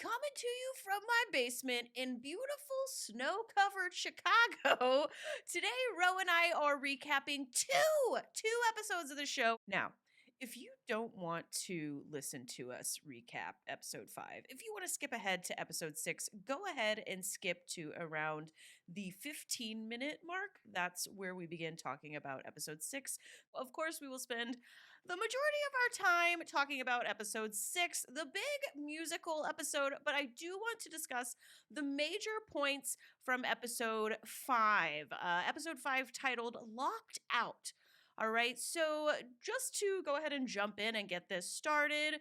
coming to you from my basement in beautiful snow-covered Chicago. Today, Ro and I are recapping two episodes of the show. Now, if you don't want to listen to us recap episode 5, if you want to skip ahead to episode 6, go ahead and skip to around the 15-minute mark. That's where we begin talking about episode 6. Of course, we will spend the majority of our time talking about episode 6, the big musical episode, but I do want to discuss the major points from episode 5. Episode 5 titled Locked Out. All right, so just to go ahead and jump in and get this started,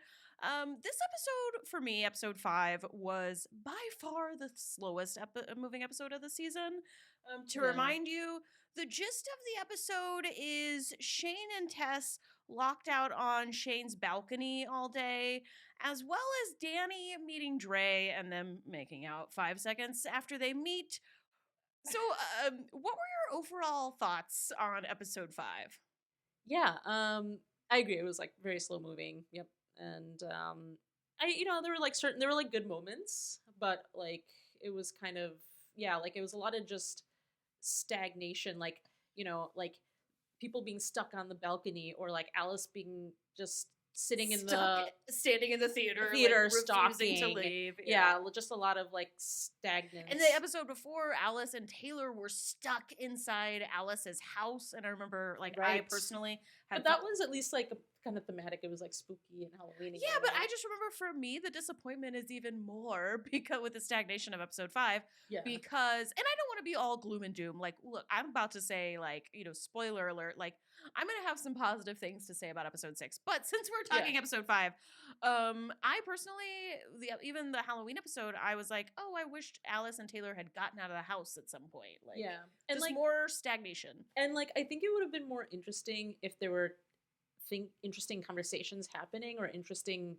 this episode for me, episode 5, was by far the slowest moving episode of the season. To remind you, the gist of the episode is Shane and Tess locked out on Shane's balcony all day, as well as Danny meeting Dre and them making out 5 seconds after they meet. So, what were your overall thoughts on episode 5? Yeah, I agree. It was like very slow moving. Yep. And there were like good moments, but like it was kind of like it was a lot of just stagnation, like, like people being stuck on the balcony, or like Alice being just sitting standing in the theater, like, refusing stalking to leave. Yeah, just a lot of like stagnance. And the episode before, Alice and Taylor were stuck inside Alice's house, and I remember, like, I personally had. But that was at least like kind of thematic. It was like spooky and Halloween. Yeah, but I just remember for me the disappointment is even more because with the stagnation of episode 5. Yeah. Because, and I don't want to be all gloom and doom. Like, look, I'm about to say, like, spoiler alert. Like, I'm gonna have some positive things to say about episode 6. But since we're talking episode 5, I personally, even the Halloween episode, I was like, oh, I wished Alice and Taylor had gotten out of the house at some point. Like, and just like more stagnation. And like, I think it would have been more interesting if there were interesting conversations happening or interesting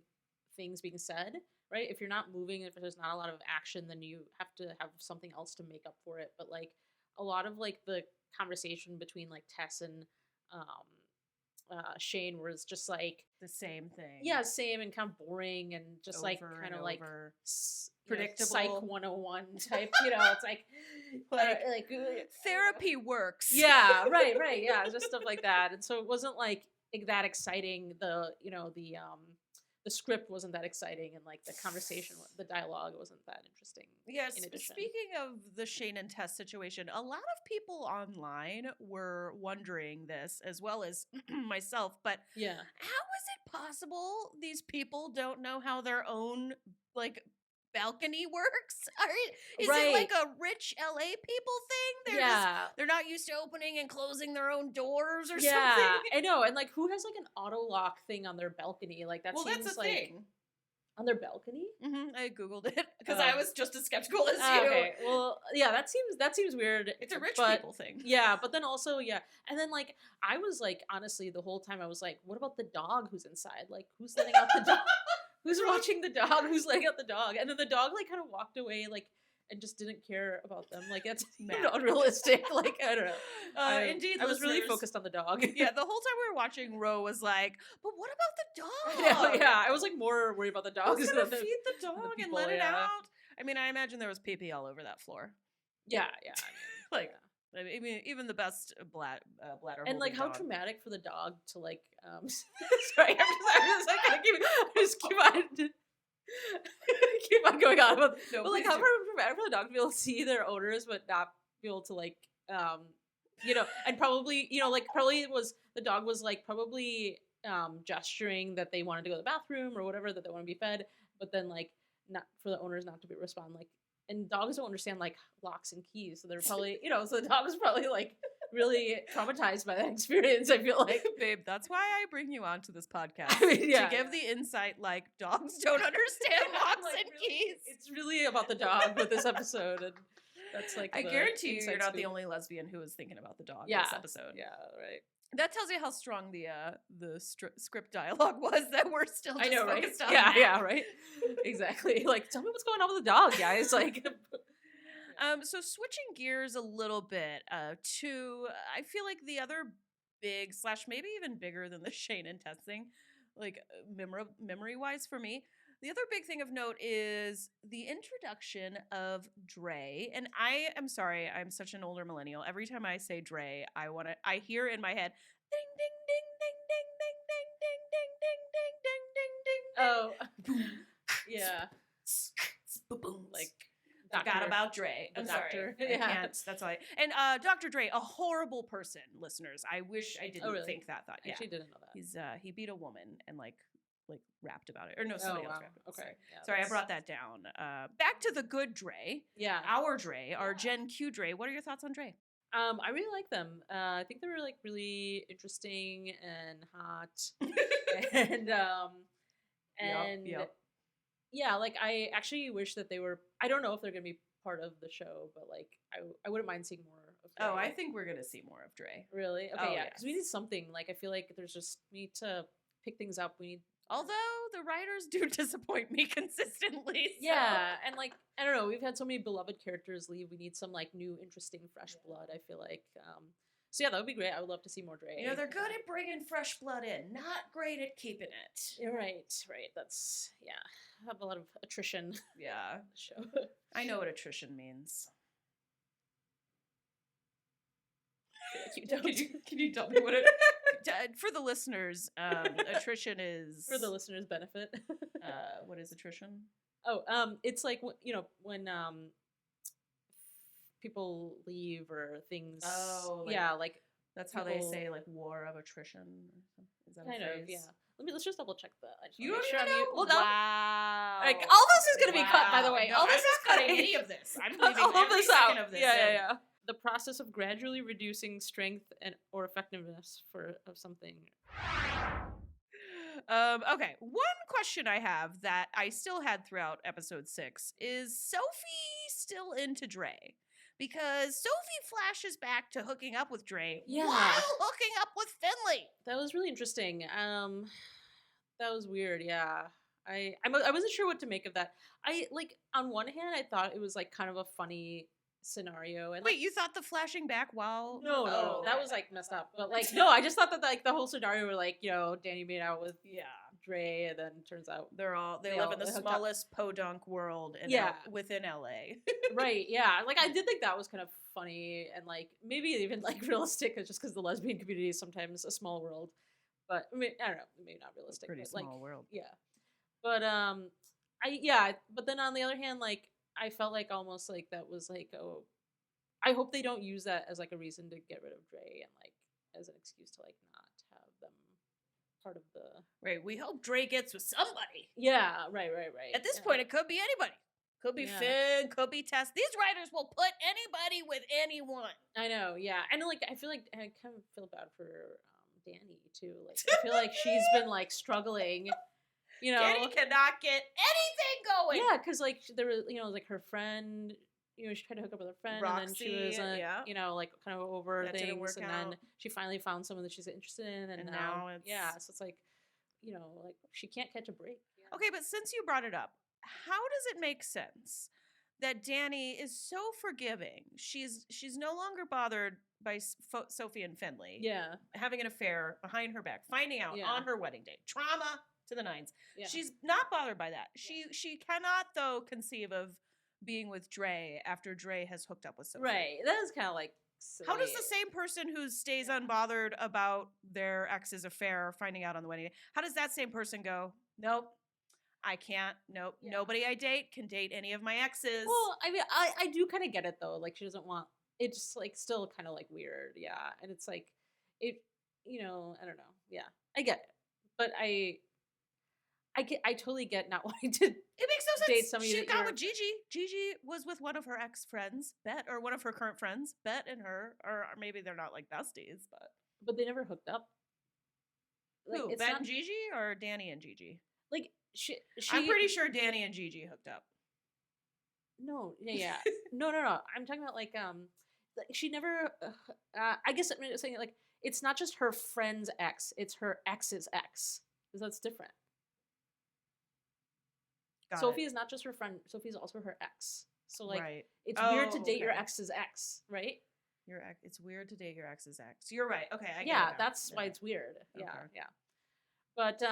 things being said, right? If you're not moving, if there's not a lot of action, then you have to have something else to make up for it. But like a lot of like the conversation between like Tess and Shane was just like the same thing. Yeah, same and kind of boring and just like kind of like predictable Psych 101 type. It's like therapy works. Yeah, right. Yeah, just stuff like that. And so it wasn't like that exciting. The script wasn't that exciting, and like the conversation, the dialogue wasn't that interesting. Yes. Speaking of the Shane and Tess situation, a lot of people online were wondering this, as well as myself. But how is it possible these people don't know how their own like balcony works? Is it like a rich LA people thing? They're not used to opening and closing their own doors or something. I know. And like, who has like an auto lock thing on their balcony? Like that seems that's a like thing. On their balcony? Mm-hmm. I googled it because I was just as skeptical as you. Okay. Well, yeah, that seems weird. It's a rich people thing. Yeah, but then also and then like I was like, honestly, the whole time I was like, what about the dog who's inside? Like, who's letting out the dog? Who's watching the dog? Who's letting out the dog? And then the dog like kind of walked away, like, and just didn't care about them. Like, that's unrealistic. Like, I don't know. Indeed, I was really focused on the dog. Yeah, the whole time we were watching, Ro was like, "But what about the dog?" Yeah, I was like more worried about the dog. Who's gonna feed the dog and let it out? I mean, I imagine there was pee all over that floor. Yeah. I mean, even the best bladder. And like, how dog. traumatic for the dog to like. Sorry, I'm just keep on going on. But like, how traumatic for the dog to be able to see their owners, but not be able to like, and probably, probably the dog was like probably gesturing that they wanted to go to the bathroom or whatever, that they want to be fed, but then like not for the owners not to respond, like. And dogs don't understand like locks and keys, so they're probably, so the dog was probably like really traumatized by that experience. I feel like, babe, that's why I bring you onto this podcast to give the insight. Like, dogs don't understand locks and keys. It's really about the dog with this episode, and that's like I guarantee you're not the only lesbian who was thinking about the dog in this episode. Yeah, right. That tells you how strong the script dialogue was that we're still just focused on. Yeah, right. Exactly. Like, tell me what's going on with the dog, guys. Like, so switching gears a little bit to, I feel like the other big / maybe even bigger than the Shane and Tess thing, like memory wise for me, The other big thing of note is the introduction of Dre. And I am sorry, I'm such an older millennial. Every time I say Dre, I hear in my head, ding, ding, ding, ding, ding, ding, ding, ding, ding, ding, ding, ding, ding, ding, Oh, boom. yeah. Boom. Like, forgot about Dre. I'm sorry. I can't. That's all. And Dr. Dre, a horrible person, listeners. I wish I didn't think that thought. I actually didn't know that. He beat a woman and like rapped about it. Or no, somebody else rapped about it. Okay. Sorry, I brought that down. Back to the good Dre. Yeah. Our Dre, our Gen Q Dre. What are your thoughts on Dre? I really like them. I think they were like really interesting and hot. and Yep. Yeah, like I actually wish that they were. I don't know if they're gonna be part of the show, but like I wouldn't mind seeing more of Dre. Oh, I think we're gonna see more of Dre. Really? Okay, yeah, because we yes. need something. Like I feel like we need to pick things up. We need. Although the writers do disappoint me consistently. So. Yeah, and like I don't know, we've had so many beloved characters leave. We need some like new, interesting, fresh blood. I feel like. So yeah, that would be great. I would love to see more Dre. You know, they're good at bringing fresh blood in, not great at keeping it. You're right. That's I have a lot of attrition. Yeah. Show. I know what attrition means. Can you tell me what it? For the listeners, attrition is for the listeners' benefit. What is attrition? Oh, it's like when people leave or things. Oh, yeah, like that's how they say like war of attrition. Is that kind a phrase? of? Yeah. Let's just double check that. You don't even know? Well, wow. Like all this is going to be cut, by the way. No, all this I'm is not cutting. cutting any of this. I'm leaving all every this second out. of this. Yeah. The process of gradually reducing strength or effectiveness of something. Okay, one question I have that I still had throughout episode 6 is Sophie still into Dre? Because Sophie flashes back to hooking up with Dre while hooking up with Finley. That was really interesting. That was weird. Yeah, I wasn't sure what to make of that. I like on one hand I thought it was like kind of a funny scenario. And wait, you thought the flashing back while? No, that was like messed up. But like no, I just thought that like the whole scenario where like Danny made out with Dre, and then turns out they live in the smallest podunk world within LA. Right, yeah. Like I did think that was kind of funny and like maybe even like realistic just because the lesbian community is sometimes a small world. But I mean, I don't know, maybe not realistic. Pretty but, small world. Yeah. But but then on the other hand, like I felt like almost like that was like, oh, I hope they don't use that as like a reason to get rid of Dre and like as an excuse to like not have them part of the. Right. We hope Dre gets with somebody. Yeah. Right. At this point, it could be anybody. Could be Finn. Could be Tess. These writers will put anybody with anyone. I know. Yeah. And like I feel like I kind of feel bad for Danny too. Like I feel like she's been like struggling. Danny cannot get anything going. Yeah, because like there was, like her friend, she tried to hook up with her friend, Roxy, and then she was, like kind of over that things, and then she finally found someone that she's interested in, and now so it's like, like she can't catch a break. Yeah. Okay, but since you brought it up, how does it make sense that Danny is so forgiving? She's no longer bothered by Sophie and Finley. Yeah, having an affair behind her back, finding out on her wedding day, trauma to the nines. Yeah. She's not bothered by that. She cannot though conceive of being with Dre after Dre has hooked up with Sophie. Right. That is kind of like silly. How does the same person who stays unbothered about their ex's affair finding out on the wedding day, how does that same person go, nope, I can't, nope, nobody I date can date any of my exes? Well, I mean, I do kind of get it though. Like she doesn't want, it's just like still kind of like weird. Yeah. And it's like, I don't know. Yeah. I get it. But I totally get not wanting to. It makes no sense. Date somebody she got with Gigi. Gigi was with one of her ex-friends, Bet, or one of her current friends, Bet and her, or maybe they're not like besties, but they never hooked up. Like, who? Bet and Gigi, or Danny and Gigi? Like she I'm pretty sure Danny and Gigi hooked up. No, yeah, no. I'm talking about like she never. I guess I'm saying like it's not just her friend's ex; it's her ex's ex. Because that's different. Sophie is not just her friend. Sophie's also her ex. So like, it's weird to date your ex's ex, right? Your ex. It's weird to date your ex's ex. You're right. Okay, I get it now. That's why it's weird. Yeah. But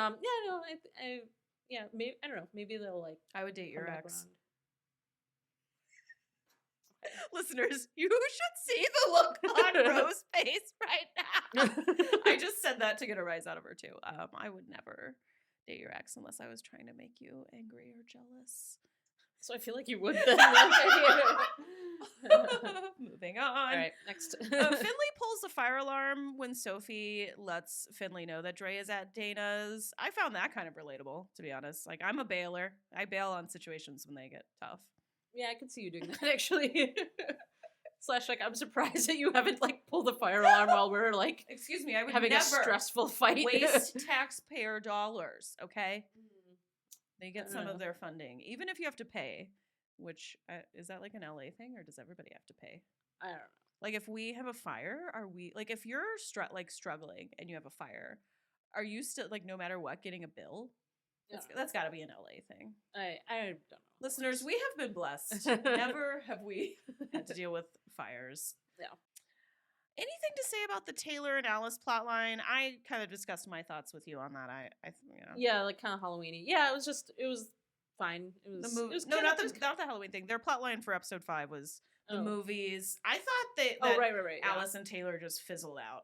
yeah, maybe I don't know. Maybe they'll like I would date come your back ex. around. Listeners, you should see the look on Rose's face right now. I just said that to get a rise out of her too. I would never date your ex unless I was trying to make you angry or jealous. So I feel like you would then. Moving on. All right, next. Finley pulls the fire alarm when Sophie lets Finley know that Dre is at Dana's. I found that kind of relatable, to be honest. Like, I'm a bailer. I bail on situations when they get tough. Yeah, I could see you doing that actually. Slash, like, I'm surprised that you haven't like pulled the fire alarm while we're like, excuse me, I would having never a stressful fight. waste taxpayer dollars. Okay, they get some of their funding, even if you have to pay. Which is that like an LA thing, or does everybody have to pay? I don't know. Like, if we have a fire, are we like if you're struggling and you have a fire, are you still like no matter what getting a bill? That's got to be an LA thing. I don't know. Listeners, we have been blessed. Never have we had to deal with fires. Yeah. Anything to say about the Taylor and Alice plotline? I kind of discussed my thoughts with you on that. Yeah, like kind of Halloweeny. Yeah, it was fine. It was the movie. It was No, kinda, not the Halloween thing. Their plotline for episode 5 was the movies. I thought that right. Alice and Taylor just fizzled out.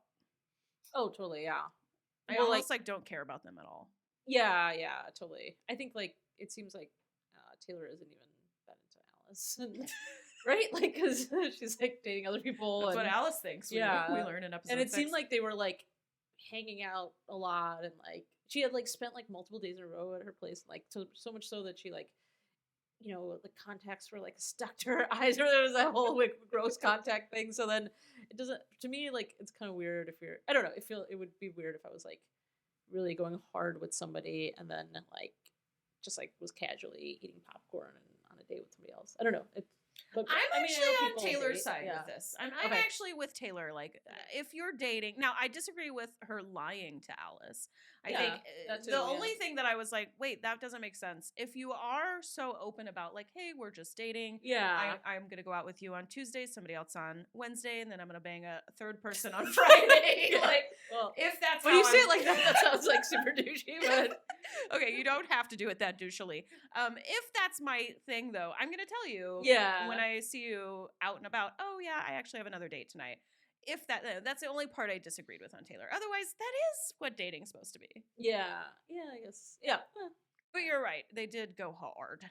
Oh, totally. Yeah. I almost like don't care about them at all. Yeah, totally. I think like it seems like Taylor isn't even that into Alice, right? Like because she's like dating other people. That's what Alice thinks. We learn in episode. And it 6. seemed like they were like hanging out a lot, and like she had like spent like multiple days in a row at her place, like so much so that she like, you know, the contacts were like stuck to her eyes, or there was that whole like gross contact thing. So then it doesn't, to me, like it's kind of weird if you're, I don't know, it would be weird if I was like really going hard with somebody and then like just like was casually eating popcorn and on a date with somebody else. I don't know. I'm actually on Taylor's side with this. I'm Okay. actually with Taylor. Like, if you're dating now, I disagree with her lying to Alice. I think the only thing that I was like, wait, that doesn't make sense. If you are so open about like, hey, we're just dating. I'm gonna go out with you on Tuesday, somebody else on Wednesday, and then I'm gonna bang a third person on Friday. Like, well, if that's when you say it like that, that sounds like super douchey. But okay, you don't have to do it that douchily. If that's my thing, though, I'm gonna tell you. When I see you out and about, oh yeah, I actually have another date tonight. If that's the only part I disagreed with on Taylor. Otherwise, that is what dating's supposed to be. Yeah, I guess. Yeah. But you're right. They did go hard.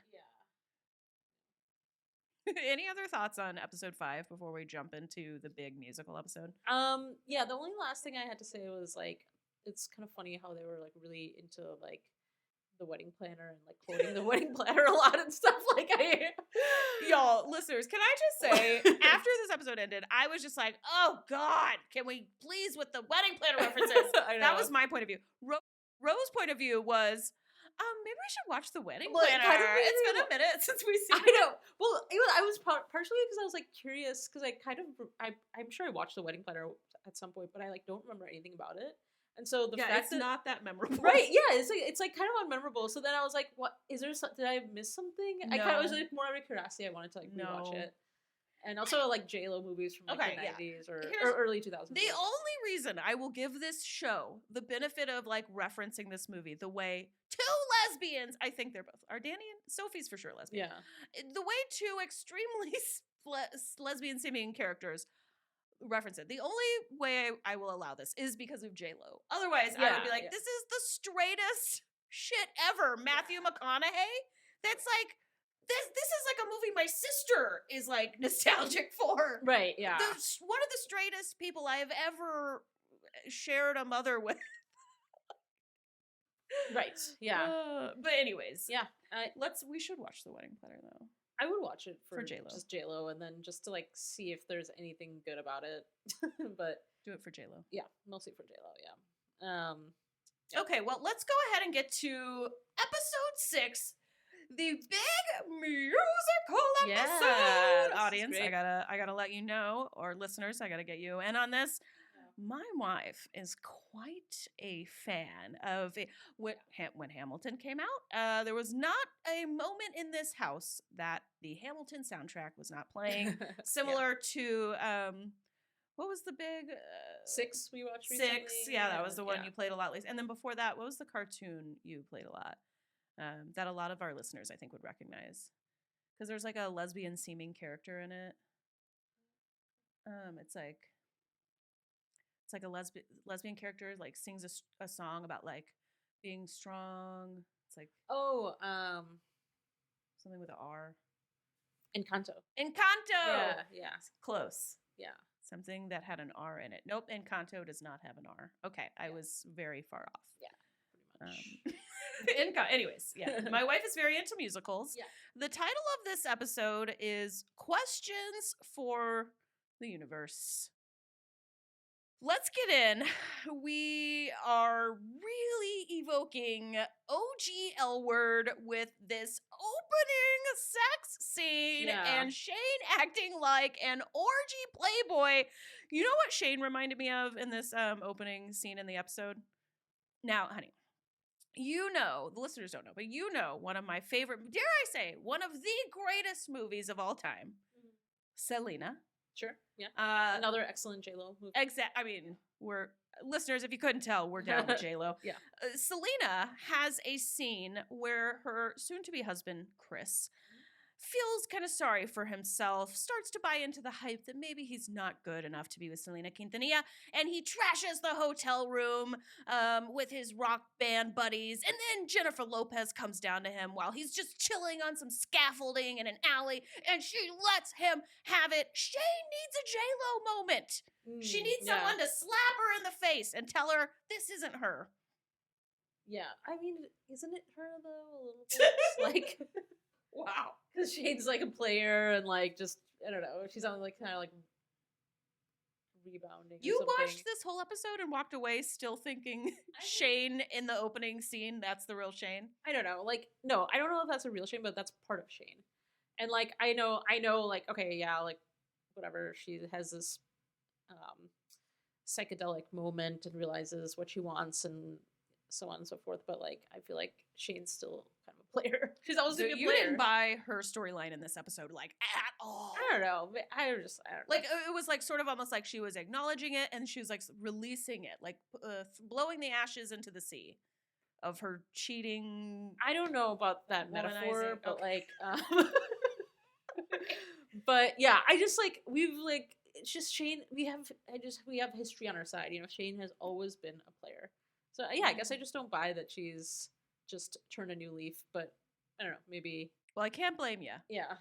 Yeah. Any other thoughts on episode 5 before we jump into the big musical episode? Yeah, the only last thing I had to say was like, it's kind of funny how they were like really into like the wedding planner and like quoting the wedding planner a lot and stuff. Like y'all listeners, can I just say after this episode ended, I was just like, oh God, can we please with the wedding planner references? That was my point of view. Rose's point of view was, maybe we should watch the wedding planner. It's been a minute since we've seen it. I know. Well, I was partially because I was like curious because I'm sure I watched the wedding planner at some point, but I like don't remember anything about it. And so the fact it's not that memorable. Right, yeah, it's like kind of unmemorable. So then I was like, what is there did I miss something? No. I kind of was like more out of curiosity. I wanted to like rewatch it. And also like J-Lo movies from like the 90s or early 2000s. The only reason I will give this show the benefit of like referencing this movie the way two lesbians, I think they're both, are Danny and Sophie's for sure lesbian. Yeah. The way two extremely lesbian seeming characters reference it. The only way I will allow this is because of J-Lo. Otherwise, I would be like, this is the straightest shit ever. Matthew McConaughey. That's like, this is like a movie my sister is like nostalgic for. Right, yeah. One of the straightest people I have ever shared a mother with. Right, yeah. But anyways. Yeah. We should watch The Wedding Planner though. I would watch it for J-Lo. Just J-Lo, and then just to like see if there's anything good about it. But do it for J-Lo. Yeah, mostly for J-Lo. Yeah. Yeah. Okay, well, let's go ahead and get to episode 6, the big musical episode. Yeah, audience, I gotta let you know, or listeners, I gotta get you in on this. My wife is quite a fan of it. When Hamilton came out, there was not a moment in this house that the Hamilton soundtrack was not playing. Similar to, what was the big... 6 we watched recently? 6, yeah, that was the one you played a lot. And then before that, what was the cartoon you played a lot? that a lot of our listeners, I think, would recognize. Because there's like a lesbian seeming character in it. It's like a lesbian character like sings a song about like being strong. It's like something with an R. Encanto. Encanto. Yeah. Close. Yeah. Something that had an R in it. Nope, Encanto does not have an R. Okay, I was very far off. Yeah, pretty much. Anyways, yeah, my wife is very into musicals. Yeah. The title of this episode is Questions for the Universe. Let's get in. We are really evoking OG Word with this opening sex scene and Shane acting like an orgy playboy. You know what Shane reminded me of in this opening scene in the episode? Now, honey, you know, the listeners don't know, but you know one of my favorite, dare I say, one of the greatest movies of all time, Selena. Sure. Yeah. Another excellent J-Lo movie. I mean, we're listeners. If you couldn't tell, we're down with J-Lo. Yeah. Selena has a scene where her soon-to-be husband Chris feels kind of sorry for himself, starts to buy into the hype that maybe he's not good enough to be with Selena Quintanilla, and he trashes the hotel room with his rock band buddies, and then Jennifer Lopez comes down to him while he's just chilling on some scaffolding in an alley, and she lets him have it. Shane needs a J-Lo moment. She needs someone to slap her in the face and tell her this isn't her. Yeah, I mean, isn't it her though? A little bit, like. Wow. Because Shane's like a player and like just, I don't know, she's on like kind of like rebounding. You watched this whole episode and walked away still thinking Shane in the opening scene, that's the real Shane? I don't know. Like, no, I don't know if that's a real Shane, but that's part of Shane. And like, I know, like, okay, yeah, like, whatever, she has this psychedelic moment and realizes what she wants and so on and so forth, but like I feel like Shane's still kind of a player. She's always gonna be a player. You didn't buy her storyline in this episode like at all. I don't know. I don't know. Like it was like sort of almost like she was acknowledging it and she was like releasing it, like blowing the ashes into the sea of her cheating. I don't know about that metaphor, but like but yeah, I just like we've like it's just Shane, we have history on our side. You know, Shane has always been a player. So yeah, I guess I just don't buy that she's just turned a new leaf, but I don't know, maybe. Well, I can't blame you. Yeah.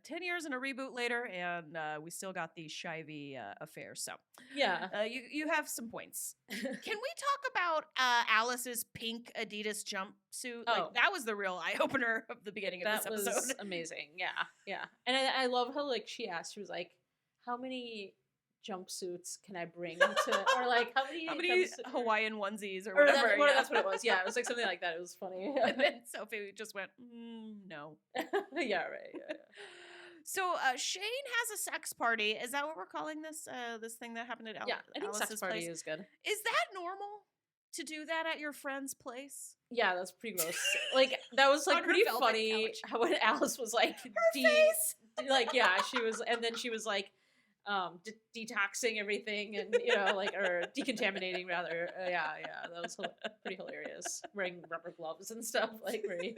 10 years and a reboot later, and we still got the Shivey affair. So yeah, you have some points. Can we talk about Alice's pink Adidas jumpsuit? Oh. Like that was the real eye opener of the beginning of this episode. That was amazing. Yeah, and I love how like she asked, she was like, "How many jumpsuits can I bring to, or like how many Hawaiian onesies or whatever?" That's what it was. Yeah, it was like something like that. It was funny. And then Sophie just went, no. Yeah, right. Yeah. So Shane has a sex party. Is that what we're calling this? This thing that happened at I think Alice's sex party place? is good. Is that normal to do that at your friend's place? Yeah, that's pretty gross. Like that was like pretty funny. Couch. How when Alice was like her face, like yeah, she was, and then she was like. Detoxing everything and like or decontaminating rather yeah that was pretty hilarious, wearing rubber gloves and stuff like very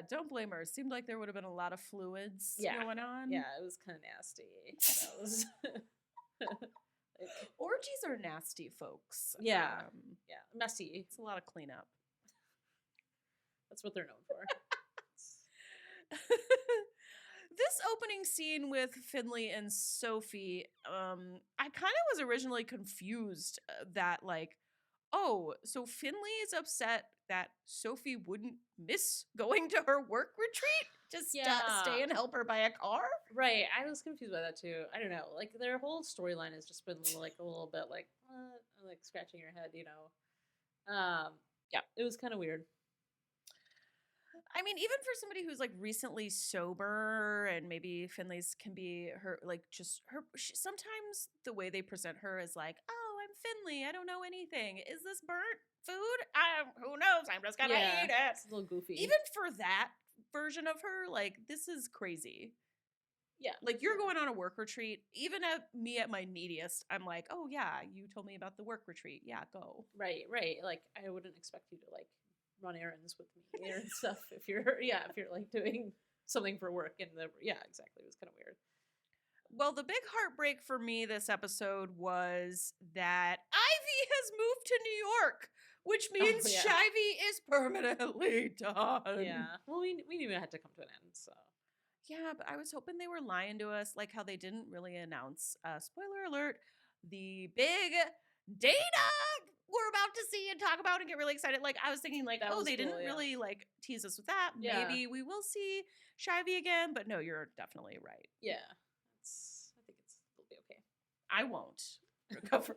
don't blame her. It seemed like there would have been a lot of fluids going on. Yeah, it was kind of nasty. That was like, orgies are nasty, folks. Yeah messy. It's a lot of cleanup. That's what they're known for. This opening scene with Finley and Sophie, I kind of was originally confused that like, oh, so Finley is upset that Sophie wouldn't miss going to her work retreat to stay and help her buy a car? Right, I was confused by that too. I don't know, like their whole storyline has just been like a little bit like, like scratching your head, Yeah, it was kind of weird. I mean, even for somebody who's like recently sober and maybe Finley's can be her, like just her, sometimes the way they present her is like, oh, I'm Finley. I don't know anything. Is this burnt food? Who knows? I'm just gonna eat it. It's a little goofy. Even for that version of her, like this is crazy. Yeah. Like you're going on a work retreat. Even at me at my neediest, I'm like, oh yeah, you told me about the work retreat. Yeah, go. Right. Like I wouldn't expect you to like run errands with me and stuff. If you're like doing something for work, and exactly, it was kind of weird. Well, the big heartbreak for me this episode was that Ivy has moved to New York, which means Shivey is permanently done. Yeah. Well, we knew it had to come to an end, so. Yeah, but I was hoping they were lying to us, like how they didn't really announce, spoiler alert, the big data we're about to see and talk about and get really excited. Like, I was thinking, like, they didn't really, like, tease us with that. Yeah. Maybe we will see Shivey again, but no, you're definitely right. Yeah. I think it'll be okay. I won't recover.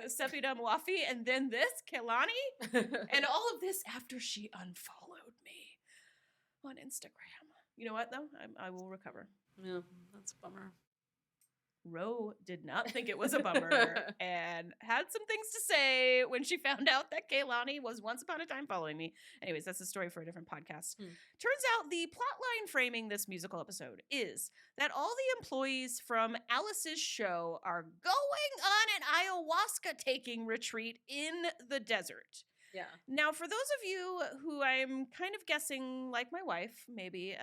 Sepidum Wafi, and then this, Kelani, and all of this after she unfollowed me on Instagram. You know what, though? I will recover. Yeah, that's a bummer. Ro did not think it was a bummer and had some things to say when she found out that Kehlani was once upon a time following me. Anyways, that's a story for a different podcast. Turns out the plotline framing this musical episode is that all the employees from Alice's show are going on an ayahuasca taking retreat in the desert. Yeah. Now, for those of you who I'm kind of guessing, like my wife, maybe,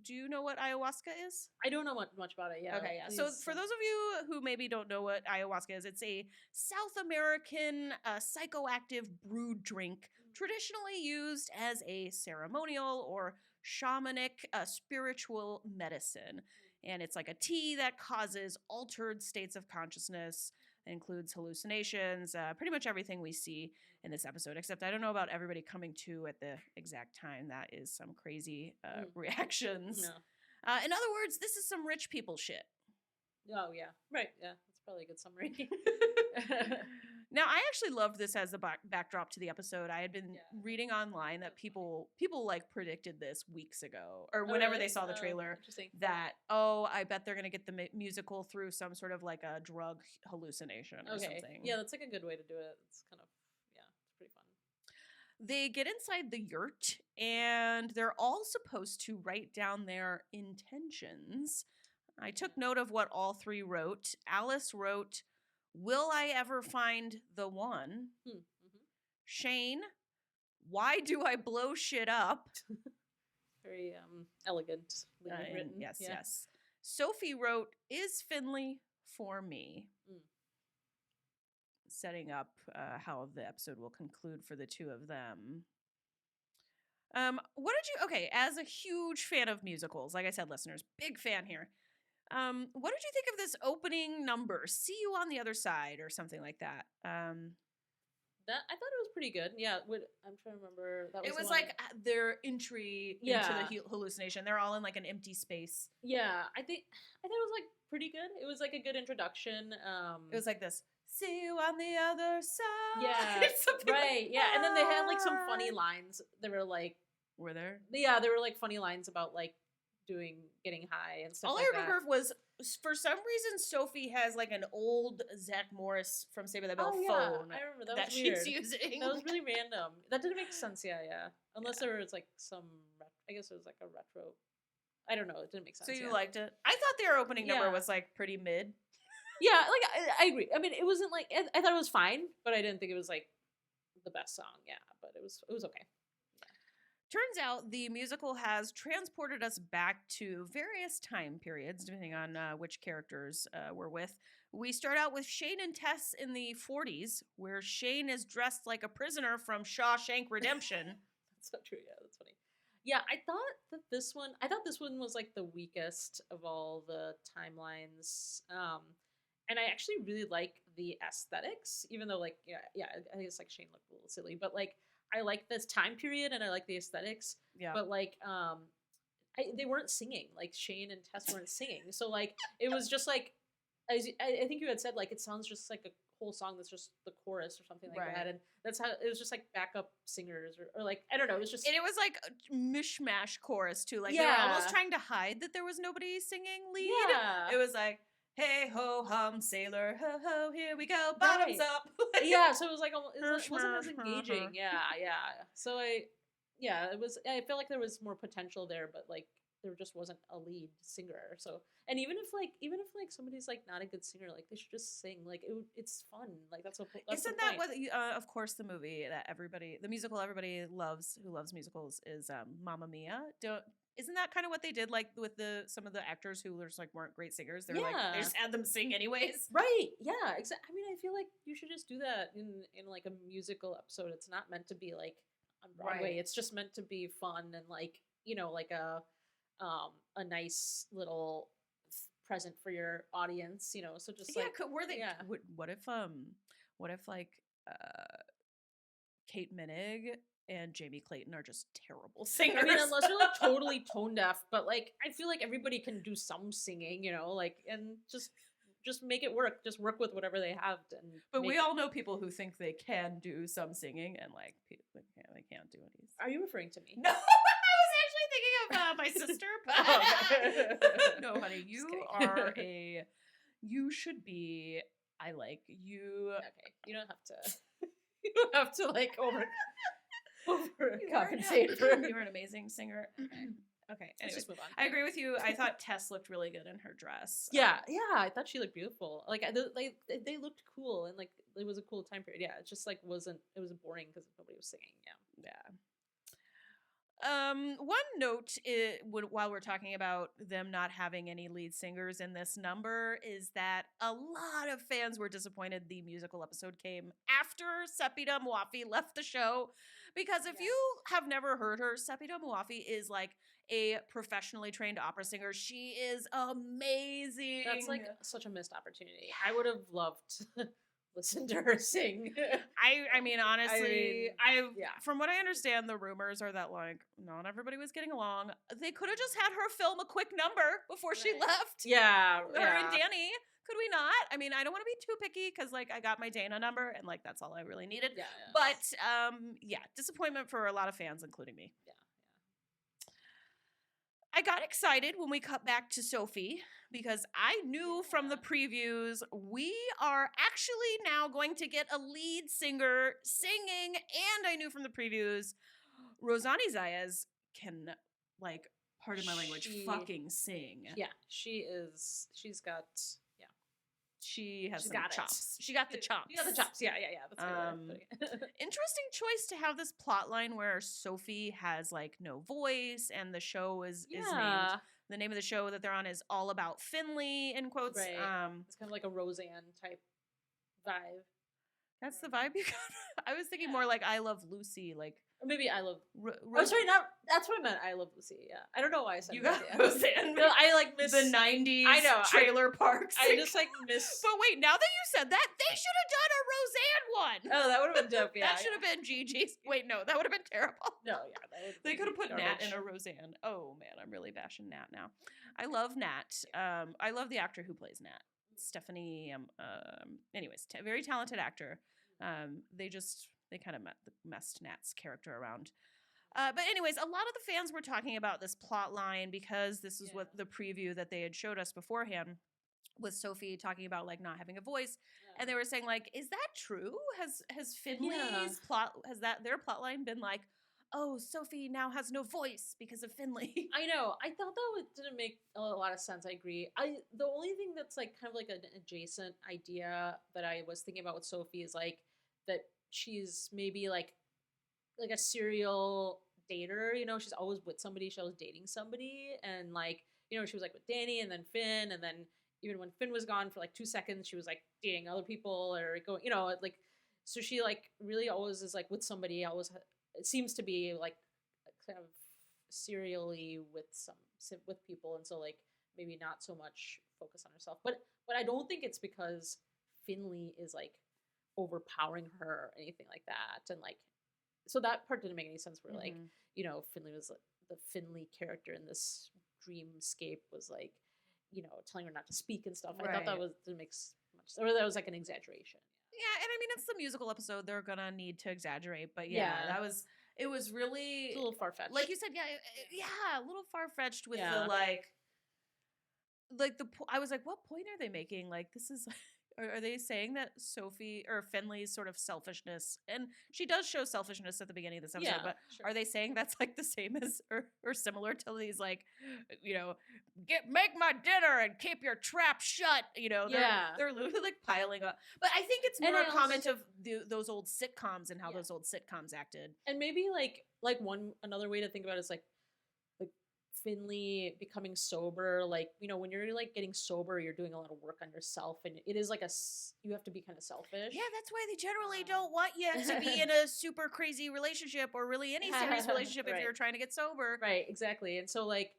do you know what ayahuasca is? I don't know much about it. Yeah. Okay. Yeah. So, for those of you who maybe don't know what ayahuasca is, it's a South American psychoactive brewed drink, traditionally used as a ceremonial or shamanic spiritual medicine. And it's like a tea that causes altered states of consciousness. It includes hallucinations, pretty much everything we see in this episode, except I don't know about everybody coming to at the exact time. That is some crazy reactions. No. In other words, this is some rich people shit. Oh, yeah. Right. Yeah. That's probably a good summary. Now, I actually loved this as the backdrop to the episode. I had been reading online that people like predicted this weeks ago, or whenever they saw the trailer, that, I bet they're going to get the musical through some sort of like a drug hallucination or something. Yeah, that's like a good way to do it. It's kind of, it's pretty fun. They get inside the yurt, and they're all supposed to write down their intentions. I took note of what all three wrote. Alice wrote, "Will I ever find the one?" Shane, "Why do I blow shit up?" Very elegant written. Yes. Sophie wrote, "Is Finley for me?" Setting up how the episode will conclude for the two of them. What did you... Okay, as a huge fan of musicals, like I said, listeners, big fan here. What did you think of this opening number? "See you on the other side," or something like that. That I thought it was pretty good. Yeah, I'm trying to remember. It was like their entry into the hallucination. They're all in like an empty space. Yeah, I thought it was like pretty good. It was like a good introduction. It was like this: "See you on the other side." Yeah, right. Yeah, and then they had like some funny lines. They were like, were there? Yeah, there were like funny lines about like getting high and stuff. All I remember was, for some reason, Sophie has like an old Zach Morris from Saved by the Bell phone. I remember that she's using. That was really random. That didn't make sense. Yeah. Unless there was like some, I guess it was like a retro. I don't know. It didn't make sense. So you liked it? I thought their opening number was like pretty mid. Yeah, like I agree. I mean, it wasn't like I thought it was fine, but I didn't think it was like the best song. Yeah, but it was okay. Turns out the musical has transported us back to various time periods, depending on which characters we're with. We start out with Shane and Tess in the 40s, where Shane is dressed like a prisoner from Shawshank Redemption. That's so true. Yeah, that's funny. Yeah, I thought this one was like the weakest of all the timelines. And I actually really like the aesthetics, even though like, I guess like Shane looked a little silly, but like, I like this time period and I like the aesthetics. Yeah. But like, they weren't singing. Like Shane and Tess weren't singing. So like, it was just like, I think you had said like, it sounds just like a whole song that's just the chorus or something like that. And that's how it was, just like backup singers or like, I don't know. It was just, and it was like a mishmash chorus too. Like they were almost trying to hide that there was nobody singing lead. Yeah. It was like, "Hey ho hum sailor, ho ho, here we go, bottoms up." Yeah, so it was like it wasn't as engaging. Yeah. So it was. I feel like there was more potential there, but like there just wasn't a lead singer. So, and even if like somebody's like not a good singer, like they should just sing. Like it's fun. Like that's Isn't the that point. what? Of course, the movie that the musical everybody loves, who loves musicals, is Mamma Mia. Isn't that kind of what they did, like with some of the actors who just like weren't great singers? They're like they Yeah. just had them sing anyways. Right. Yeah. Exactly. I mean, I feel like you should just do that in like a musical episode. It's not meant to be like on Broadway. Right. It's just meant to be fun and like like a nice little present for your audience. So just Yeah, like were they? yeah. What if like Kate Minig and Jamie Clayton are just terrible singers? I mean, unless you're like totally tone deaf, but like I feel like everybody can do some singing, like and just make it work. Just work with whatever they have. But we all know people who think they can do some singing and like they can't do any. Are you referring to me? No, I was actually thinking of my sister. But no, honey, you should be. I like you. Okay, you don't have to. You don't have to like overcompensate for. You're an amazing singer. Okay, let's just move on. I agree with you. I thought Tess looked really good in her dress. Yeah, I thought she looked beautiful. Like they looked cool, and like it was a cool time period. Yeah, it just like it was boring because nobody was singing. Yeah. One note while we're talking about them not having any lead singers in this number is that a lot of fans were disappointed the musical episode came after Sepideh Moafi left the show, because if you have never heard her, Sepideh Moafi is like a professionally trained opera singer. She is amazing. That's like such a missed opportunity. I would have loved to listen to her sing. I mean, honestly, from what I understand, the rumors are that like not everybody was getting along. They could have just had her film a quick number before she left. Yeah, her and Danny. Could we not? I mean, I don't want to be too picky because like I got my Dana number and like that's all I really needed. Yeah. But disappointment for a lot of fans, including me. Yeah. I got excited when we cut back to Sophie because I knew from the previews we are actually now going to get a lead singer singing, and I knew from the previews Rosani Zayas can, like, pardon my language, fucking sing. Yeah, she's got She has some got chops. She got the chops. She got the chops. Yeah. That's interesting choice to have this plot line where Sophie has like no voice, and the show is named. The name of the show that they're on is All About Finley, in quotes. Right. It's kind of like a Roseanne type vibe. That's the vibe you got. I was thinking more like I Love Lucy, like. Or maybe I Love. Oh, sorry, that's what I meant. I Love Lucy. Yeah, I don't know why I said you got that. Roseanne. No, I like miss the '90s. I know trailer parks. I just like miss. But wait, now that you said that, they should have done a Roseanne one. Oh, that would have been dope. Yeah, that should have been Gigi's. Wait, no, that would have been terrible. No, yeah, they could have put Nat in a Roseanne. Oh man, I'm really bashing Nat now. I love Nat. I love the actor who plays Nat, Stephanie. Anyways, very talented actor. They kind of messed Nat's character around. But anyways, a lot of the fans were talking about this plot line because this is what the preview that they had showed us beforehand with Sophie talking about like not having a voice, and they were saying like, is that true? Has Finley's their plot line been like, oh, Sophie now has no voice because of Finley? I know. I thought that didn't make a lot of sense. I agree. The only thing that's like kind of like an adjacent idea that I was thinking about with Sophie is like that she's maybe like a serial dater, she's always with somebody, she's always dating somebody, and like, she was like with Danny and then Finn, and then even when Finn was gone for like 2 seconds, she was like dating other people or going, like, so she like really always is like with somebody, always it seems to be like kind of serially with people, and so like maybe not so much focus on herself, but I don't think it's because Finley is like overpowering her or anything like that, and like so that part didn't make any sense where like Finley was like, the Finley character in this dreamscape was like telling her not to speak and stuff. I thought that didn't make much sense, or that was like an exaggeration. Yeah, and I mean it's the musical episode, they're gonna need to exaggerate, but it was really it's a little far-fetched, like you said. A little far-fetched with the like I was like, what point are they making? Like, this is Are they saying that Sophie or Finley's sort of selfishness, and she does show selfishness at the beginning of this episode, Yeah, but sure. are they saying that's like the same as or similar to these like, make my dinner and keep your trap shut? They're literally like piling up. But I think it's And more I a comment also- of those old sitcoms and how Yeah. those old sitcoms acted. And maybe like another way to think about it is like Finley becoming sober, like when you're like getting sober, you're doing a lot of work on yourself, and it is like you have to be kind of selfish. Yeah, that's why they generally don't want you to be in a super crazy relationship or really any serious relationship if Right. you're trying to get sober. Right, exactly. And so like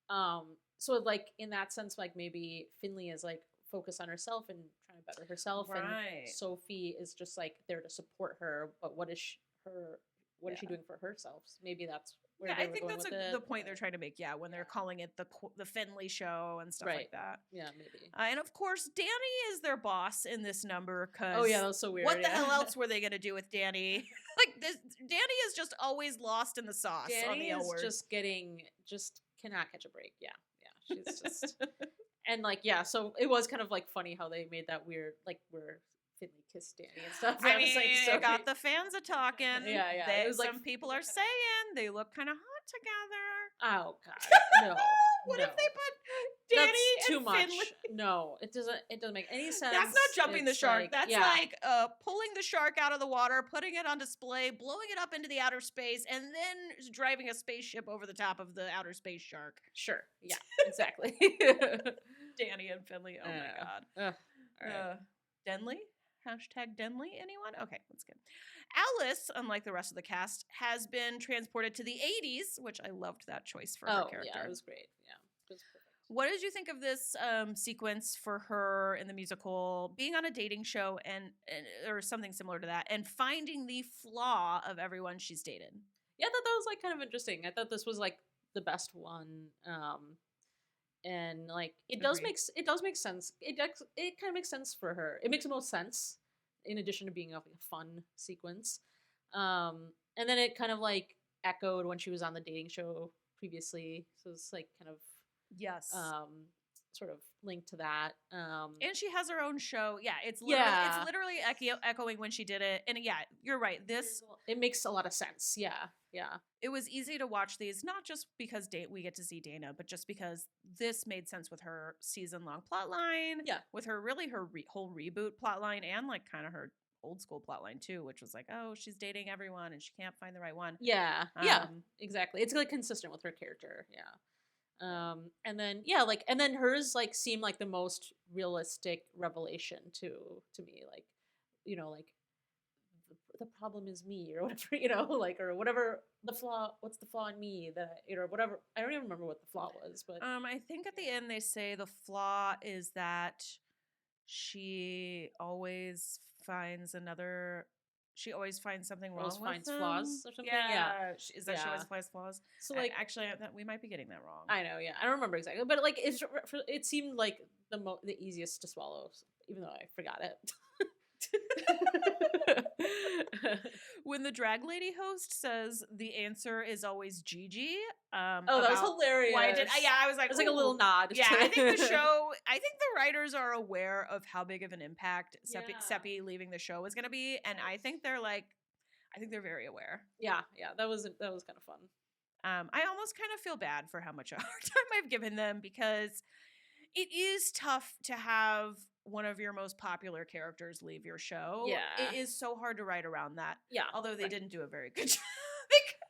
so like in that sense, like maybe Finley is like focused on herself and trying to better herself, and Right. Sophie is just like there to support her, but what is she doing for herself? So maybe that's where Yeah, they I were think going that's with it. the point they're trying to make. Yeah, when they're calling it the Finley show and stuff like Right. that. Yeah, maybe. And of course, Danny is their boss in this number. Cause Oh yeah, that was so weird. What the yeah. hell else were they gonna do with Danny? Like this, Danny is just always lost in the sauce Danny on the L word. just cannot catch a break. Yeah, she's just and like so it was kind of like funny how they made that weird like where Finley kissed Danny and stuff. I was, mean, like, so got the fans a talking. Yeah. It was, like, some people are saying they look kind of hot together. Oh god, no. What no. if they put Danny That's too and much. Finley? No, it doesn't make any sense. That's not jumping the It's shark. like, That's yeah. like pulling the shark out of the water, putting it on display, blowing it up into the outer space, and then driving a spaceship over the top of the outer space shark. Sure. Yeah. Exactly. Danny and Finley. Oh my god. All right. Denley? Hashtag Denley, anyone? Okay, that's good. Alice, unlike the rest of the cast, has been transported to the 80s, which I loved that choice for her character. Yeah, it was great. Yeah, it was perfect. What did you think of this sequence for her in the musical, being on a dating show and or something similar to that, and finding the flaw of everyone she's dated? Yeah, I thought that was like kind of interesting. I thought this was like the best one. And like it does make sense. It kind of makes sense for her. It makes the most sense in addition to being like a fun sequence. And then it kind of like echoed when she was on the dating show previously. So it's like kind of yes, sort of linked to that. And she has her own show. Yeah, it's literally echoing when she did it. And yeah, you're right. It makes a lot of sense. Yeah. It was easy to watch these, not just because we get to see Dana, but just because this made sense with her season-long plot line. Yeah. With her whole reboot plot line and like kind of her old school plot line too, which was like, oh, she's dating everyone and she can't find the right one. Yeah. Exactly. It's like consistent with her character. Yeah. And then hers like seemed like the most realistic revelation to me, like like the problem is me or whatever, like or whatever what's the flaw in me that or whatever. I don't even remember what the flaw was, but I think at the end they say the flaw is that she always finds something wrong with finds him. flaws or something. Yeah. Is that she always finds flaws? So like actually, we might be getting that wrong. I know. Yeah, I don't remember exactly, but like it seemed like the easiest to swallow, even though I forgot it. When the drag lady host says the answer is always Gigi. That was hilarious. I was like, it was like a little nod. Yeah, I think the writers are aware of how big of an impact Seppi leaving the show was going to be, and I think they're very aware. Yeah, that was kind of fun. I almost kind of feel bad for how much a hard time I've given them, because it is tough to have one of your most popular characters leave your show. Yeah. It is so hard to write around that. Yeah. Although they didn't do a very good job.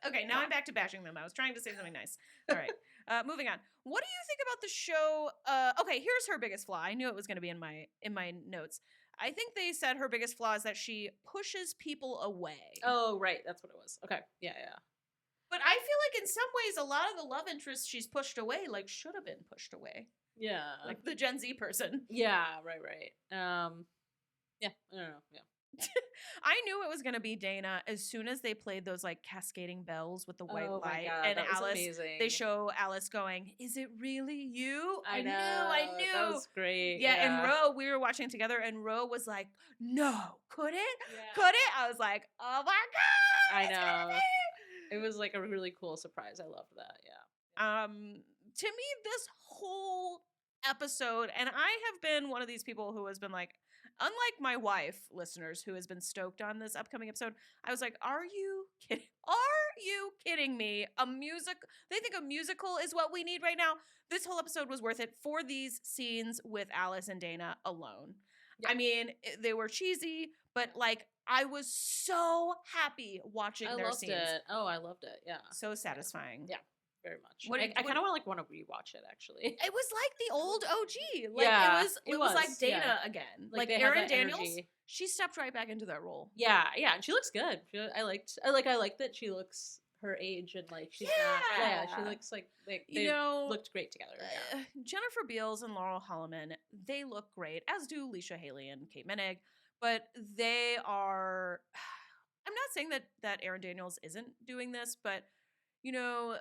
Okay, now I'm back to bashing them. I was trying to say something nice. All right. Moving on. What do you think about the show? Okay, here's her biggest flaw. I knew it was going to be in my notes. I think they said her biggest flaw is that she pushes people away. Oh, right. That's what it was. Okay. Yeah. But I feel like in some ways, a lot of the love interests she's pushed away, like, should have been pushed away. Yeah. Like the Gen Z person. Yeah, right. Yeah, I don't know. Yeah. I knew it was going to be Dana as soon as they played those like cascading bells with the white light. My God, and that was Alice, amazing. They show Alice going, "Is it really you?" I know. That was great. Yeah, and Ro, we were watching together and Ro was like, "No, could it? Yeah. Could it?" I was like, "Oh my God." I know. It was like a really cool surprise. I loved that. Yeah. To me, this whole episode, and I have been one of these people who has been like, unlike my wife, listeners, who has been stoked on this upcoming episode, I was like, are you kidding? Are you kidding me? They think a musical is what we need right now. This whole episode was worth it for these scenes with Alice and Dana alone. Yeah. I mean, they were cheesy, but like I was so happy watching their scenes. I loved it. Oh, I loved it. Yeah. So satisfying. Yeah. Very much. I kind of want to rewatch it actually. It was like the old OG. Like yeah, it was like Dana again. Like Erin Daniels. Energy. She stepped right back into that role. Yeah, and she looks good. I liked that she looks her age and like she's not. Yeah, she looks like they looked great together. Yeah. Jennifer Beals and Laurel Holloman, they look great, as do Leisha Haley and Kate Menig. But they are. I'm not saying that Erin Daniels isn't doing this, but you know.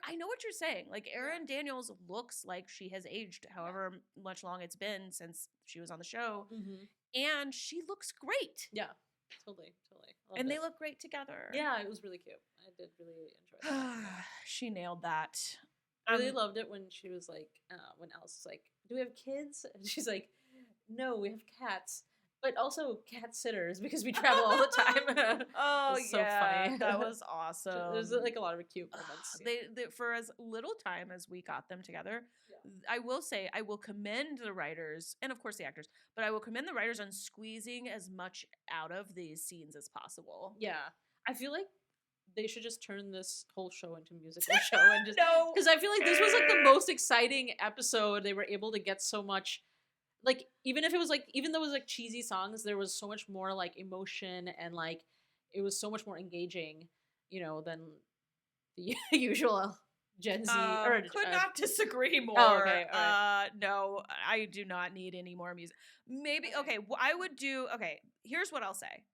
I know what you're saying. Like Erin Daniels looks like she has aged however much long it's been since she was on the show. And she looks great. Yeah. Totally. And they look great together. Yeah, it was really cute. I did really enjoy that. She nailed that. I really loved it when she was like, when Alice was like, do we have kids? And she's like, no, we have cats. But also cat sitters because we travel all the time. Oh, so funny. That was awesome. There's like a lot of cute moments. They for as little time as we got them together, I will say I will commend the writers and of course the actors, but I will commend the writers on squeezing as much out of these scenes as possible. Yeah, I feel like they should just turn this whole show into a musical show and just because I feel like this was like the most exciting episode. They were able to get so much. Like even though it was like cheesy songs, there was so much more like emotion and like it was so much more engaging, than the usual Gen Z. Could not disagree more. Oh, okay, all right. No, I do not need any more music. Maybe I would do. Okay, here's what I'll say.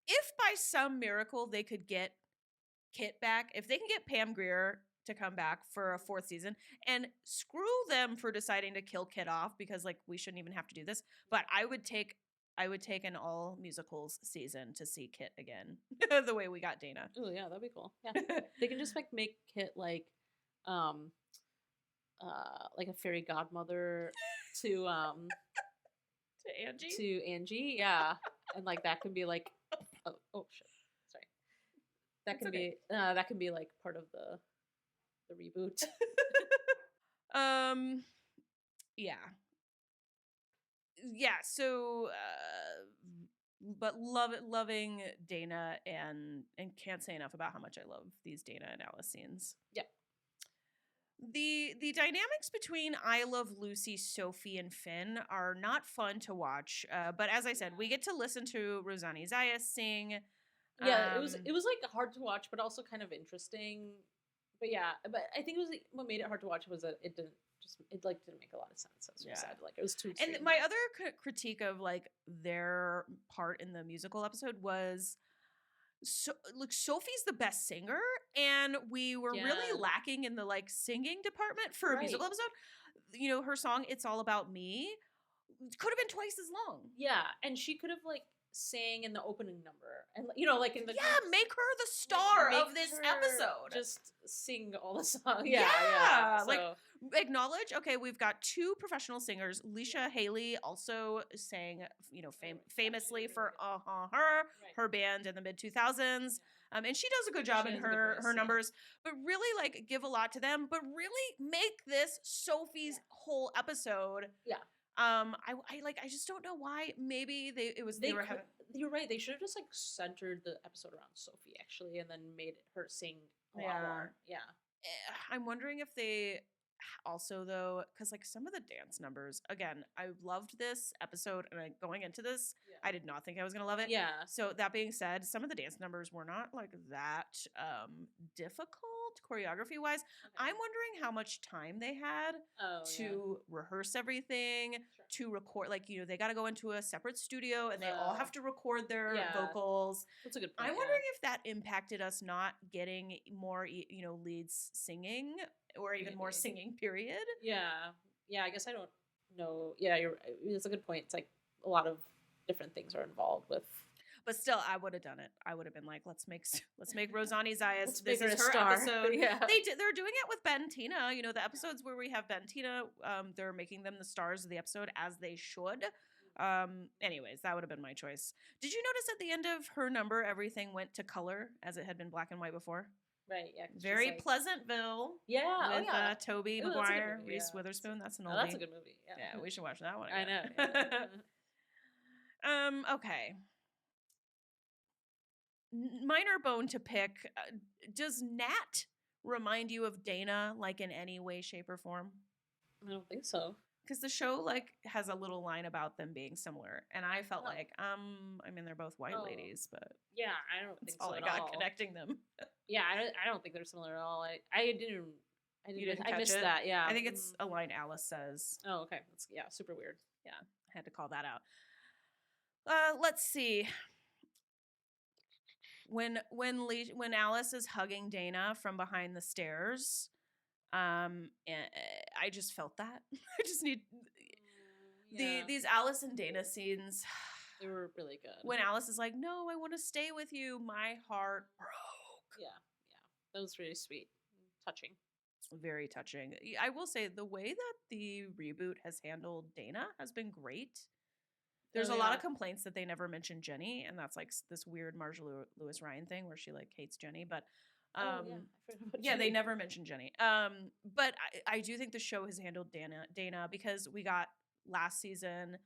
If by some miracle they could get Kit back, if they can get Pam Grier to come back for a 4th season, and screw them for deciding to kill Kit off because like we shouldn't even have to do this, but I would take an all musicals season to see Kit again the way we got Dana. Oh yeah, that'd be cool. Yeah. They can just like make Kit like a fairy godmother to Angie, yeah. And like that can be like oh shit. Sorry. That can be like part of the reboot. So but loving Dana and can't say enough about how much I love these Dana and Alice scenes. Yeah. The dynamics between I Love Lucy, Sophie, and Finn are not fun to watch. But as I said, we get to listen to Rosanni Zayas sing. Yeah, it was like hard to watch, but also kind of interesting. But yeah, but I think it was what made it hard to watch was that it didn't make a lot of sense. As we said, like it was too. And my other critique of like their part in the musical episode was, Sophie's the best singer, and we were really lacking in the like singing department for a musical episode. Her song "It's All About Me" could have been twice as long. Yeah, and she could have like sang in the opening number, and like in the make her the star of this episode. Just sing all the songs. Yeah. Like acknowledge. Okay, we've got 2 professional singers. Leisha Haley also sang, famously for her band in the mid 2000s. And she does a good job in her numbers, but really like give a lot to them. But really make this Sophie's whole episode. Yeah. I just don't know why. Maybe you're right. They should have just like centered the episode around Sophie actually, and then made her sing a lot more. Yeah. I'm wondering if they also though, because like some of the dance numbers. Again, I loved this episode, and going into this, I did not think I was gonna love it. Yeah. So that being said, some of the dance numbers were not like that difficult choreography wise. Okay. I'm wondering how much time they had to rehearse everything, to record. Like they got to go into a separate studio, and they all have to record their vocals. That's a good point. I'm wondering if that impacted us not getting more leads singing, or even more singing, period. Yeah, I guess I don't know. Yeah, it's a good point. It's like a lot of different things are involved with. But still, I would have done it. I would have been like, let's make Rosani Zayas. Let's This make her is a her star. episode. Yeah. They're doing it with Ben Tina. You know, the episodes where we have Ben Tina, they're making them the stars of the episode as they should. Anyways, that would have been my choice. Did you notice at the end of her number, everything went to color as it had been black and white before? Right, yeah. Very Pleasantville. Yeah, With Toby Maguire, Reese yeah. Witherspoon. That's an oldie. Oh, that's a good movie. Yeah, we should watch that one. I Again. know. Yeah. Okay. Minor bone to pick. Does Nat remind you of Dana, like in any way, shape, or form? I don't think so. Because the show like has a little line about them being similar, and I felt like I mean they're both white ladies, but yeah, I don't think all so I at got all. connecting them. Yeah, I don't think they're similar at all. I missed it? that. Yeah, I think it's a line Alice says. Oh, okay. That's super weird. Yeah, I had to call that out. Let's see. When Alice is hugging Dana from behind the stairs, and I just felt that. I just need these Alice and Dana scenes. They were really good. When Alice is like, "No, I want to stay with you," my heart broke. Yeah, that was really sweet, touching. Very touching. I will say the way that the reboot has handled Dana has been great. There's a lot of complaints that they never mention Jenny, and that's like this weird Marjorie Lewis Ryan thing where she like hates Jenny, but they never mention Jenny. But I do think the show has handled Dana because we got last season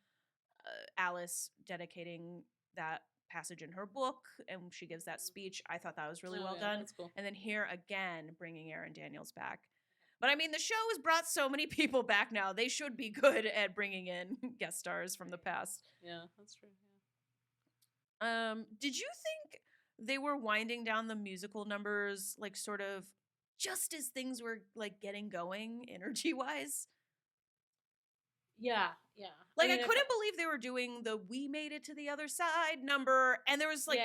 Alice dedicating that passage in her book, and she gives that speech. I thought that was really well done. That's cool. And then here again, bringing Aaron Daniels back. But I mean, the show has brought so many people back now. They should be good at bringing in guest stars from the past. Yeah, that's true. Yeah. Did you think they were winding down the musical numbers, like sort of just as things were like getting going, energy-wise? Yeah. Like I couldn't believe they were doing the "We Made It to the Other Side" number, and there was like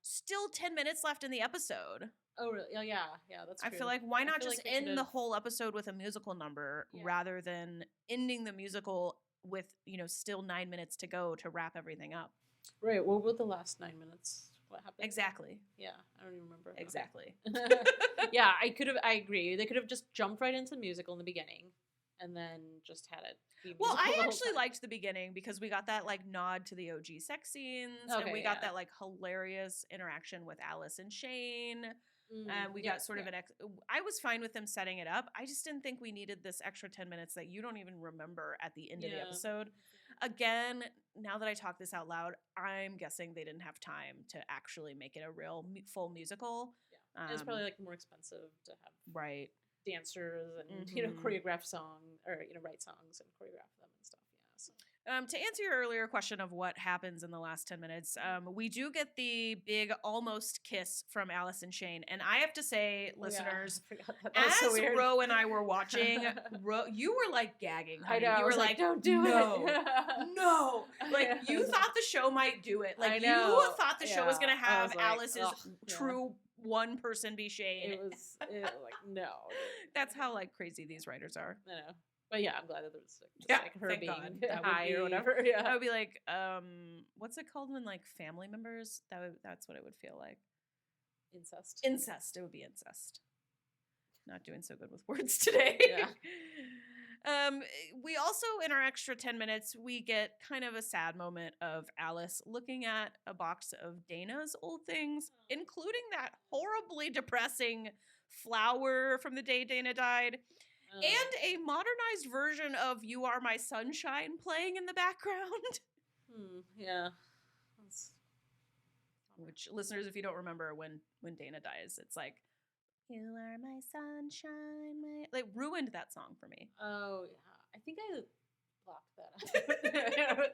still 10 minutes left in the episode. Oh, really? Oh, yeah, that's true. I feel like why not just end the whole episode with a musical number rather than ending the musical with, still 9 minutes to go to wrap everything up. Right. What were the last 9 minutes? What happened? Exactly. Yeah, I don't even remember. Exactly. Okay. Yeah, I agree. They could have just jumped right into the musical in the beginning and then just had it be musical. Well, I actually liked the beginning because we got that like nod to the OG sex scenes, and we got that like hilarious interaction with Alice and Shane. We got sort of I was fine with them setting it up. I just didn't think we needed this extra 10 minutes that you don't even remember at the end of the episode. Again, now that I talk this out loud, I'm guessing they didn't have time to actually make it a real full musical. Yeah. It's probably like more expensive to have dancers and choreograph songs or write songs and choreograph them and stuff. So. To answer your earlier question of what happens in the last 10 minutes, we do get the big almost kiss from Alice and Shane. And I have to say, listeners, as so Ro and I were watching, you were like gagging. Honey. I know. You were like, don't do it. No. Like, you thought the show might do it. Like, you thought the show was going to have Alice's true one person be Shane. It was like, no. That's how like crazy these writers are. I know. But yeah, I'm glad that there was like her being high or whatever. Yeah, I would be like, what's it called when like family members? That's what it would feel like. Incest. It would be incest. Not doing so good with words today. Yeah. We also, in our extra 10 minutes, we get kind of a sad moment of Alice looking at a box of Dana's old things, including that horribly depressing flower from the day Dana died. And a modernized version of "You Are My Sunshine" playing in the background. Yeah. Which, listeners, if you don't remember when Dana dies, it's like, "You are my sunshine." Like, ruined that song for me. Oh, yeah. I think I blocked that out.